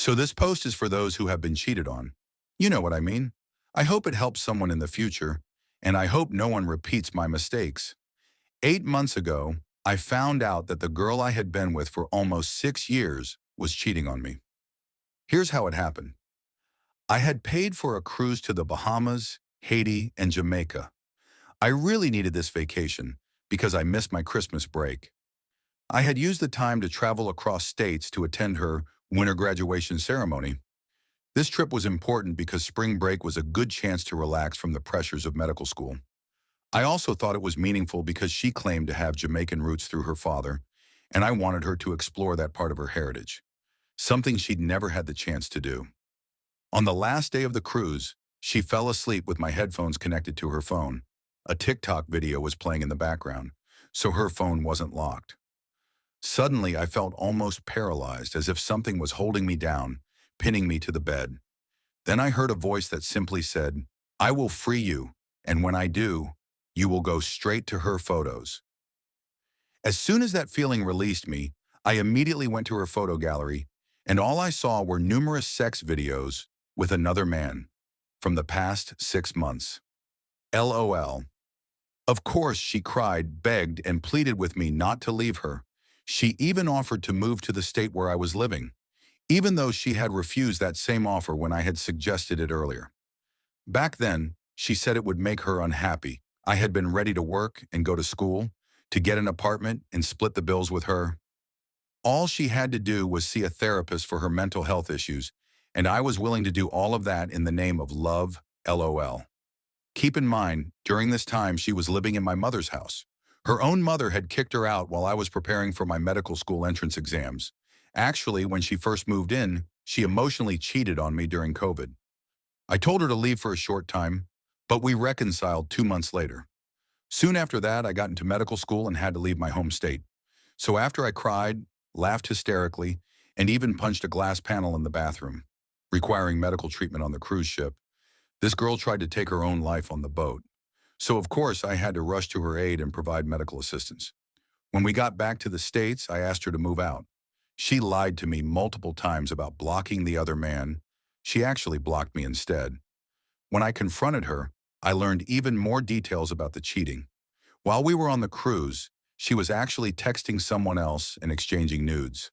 So this post is for those who have been cheated on. You know what I mean. I hope it helps someone in the future, and I hope no one repeats my mistakes. 8 months ago, I found out that the girl I had been with for almost 6 years was cheating on me. Here's how it happened. I had paid for a cruise to the Bahamas, Haiti, and Jamaica. I really needed this vacation because I missed my Christmas break. I had used the time to travel across states to attend her winter graduation ceremony. This trip was important because spring break was a good chance to relax from the pressures of medical school. I also thought it was meaningful because she claimed to have Jamaican roots through her father, and I wanted her to explore that part of her heritage, something she'd never had the chance to do. On the last day of the cruise, she fell asleep with my headphones connected to her phone. A TikTok video was playing in the background, so her phone wasn't locked. Suddenly, I felt almost paralyzed, as if something was holding me down, pinning me to the bed. Then I heard a voice that simply said, "I will free you, and when I do, you will go straight to her photos." As soon as that feeling released me, I immediately went to her photo gallery, and all I saw were numerous sex videos with another man from the past 6 months. LOL. Of course, she cried, begged, and pleaded with me not to leave her. She even offered to move to the state where I was living, even though she had refused that same offer when I had suggested it earlier. Back then, she said it would make her unhappy. I had been ready to work and go to school, to get an apartment and split the bills with her. All she had to do was see a therapist for her mental health issues, and I was willing to do all of that in the name of love, LOL. Keep in mind, during this time she was living in my mother's house. Her own mother had kicked her out while I was preparing for my medical school entrance exams. Actually, when she first moved in, she emotionally cheated on me during COVID. I told her to leave for a short time, but we reconciled 2 months later. Soon after that, I got into medical school and had to leave my home state. So after I cried, laughed hysterically, and even punched a glass panel in the bathroom, requiring medical treatment on the cruise ship, this girl tried to take her own life on the boat. So of course, I had to rush to her aid and provide medical assistance. When we got back to the States, I asked her to move out. She lied to me multiple times about blocking the other man. She actually blocked me instead. When I confronted her, I learned even more details about the cheating. While we were on the cruise, she was actually texting someone else and exchanging nudes.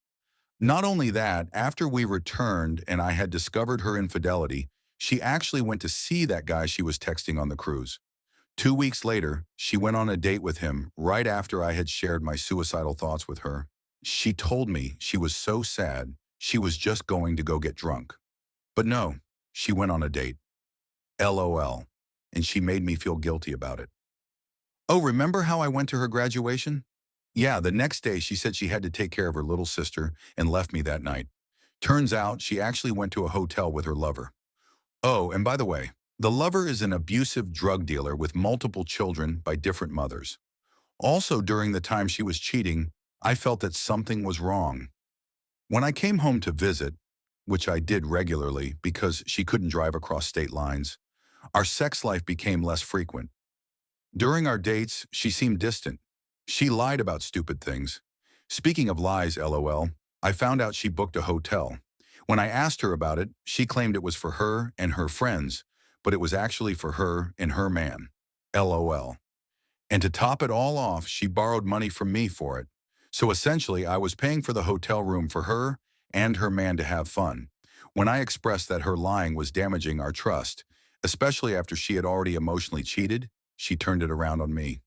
Not only that, after we returned and I had discovered her infidelity, she actually went to see that guy she was texting on the cruise. 2 weeks later, she went on a date with him right after I had shared my suicidal thoughts with her. She told me she was so sad, she was just going to go get drunk. But no, she went on a date. LOL. And she made me feel guilty about it. Oh, remember how I went to her graduation? Yeah, the next day she said she had to take care of her little sister and left me that night. Turns out she actually went to a hotel with her lover. Oh, and by the way, the lover is an abusive drug dealer with multiple children by different mothers. Also, during the time she was cheating, I felt that something was wrong. When I came home to visit, which I did regularly because she couldn't drive across state lines, our sex life became less frequent. During our dates, she seemed distant. She lied about stupid things. Speaking of lies, LOL, I found out she booked a hotel. When I asked her about it, she claimed it was for her and her friends, but it was actually for her and her man. LOL. And to top it all off, she borrowed money from me for it. So essentially, I was paying for the hotel room for her and her man to have fun. When I expressed that her lying was damaging our trust, especially after she had already emotionally cheated, she turned it around on me.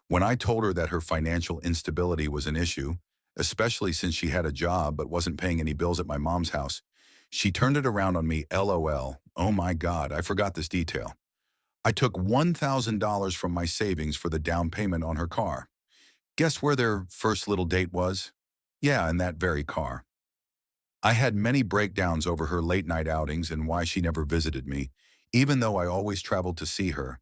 When I told her that her financial instability was an issue, especially since she had a job but wasn't paying any bills at my mom's house, she turned it around on me. LOL. Oh my God, I forgot this detail. I took $1,000 from my savings for the down payment on her car. Guess where their first little date was? Yeah, in that very car. I had many breakdowns over her late night outings and why she never visited me, even though I always traveled to see her.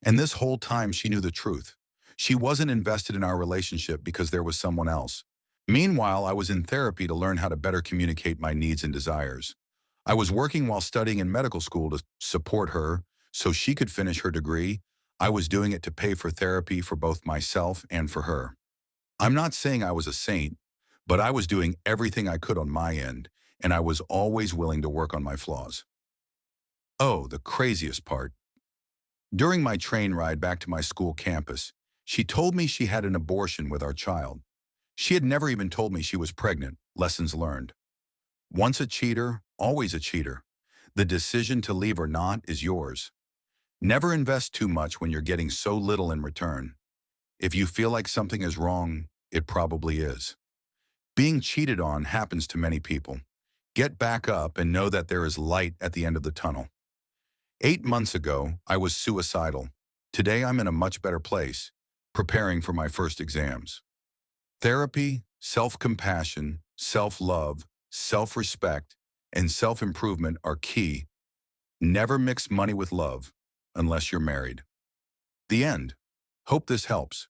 And this whole time she knew the truth. She wasn't invested in our relationship because there was someone else. Meanwhile, I was in therapy to learn how to better communicate my needs and desires. I was working while studying in medical school to support her so she could finish her degree. I was doing it to pay for therapy for both myself and for her. I'm not saying I was a saint, but I was doing everything I could on my end, and I was always willing to work on my flaws. Oh, the craziest part. During my train ride back to my school campus, she told me she had an abortion with our child. She had never even told me she was pregnant. Lessons learned. Once a cheater, always a cheater. The decision to leave or not is yours. Never invest too much when you're getting so little in return. If you feel like something is wrong, it probably is. Being cheated on happens to many people. Get back up and know that there is light at the end of the tunnel. 8 months ago, I was suicidal. Today, I'm in a much better place, preparing for my first exams. Therapy, self-compassion, self-love, self-respect, and self-improvement are key. Never mix money with love, unless you're married. The end. Hope this helps.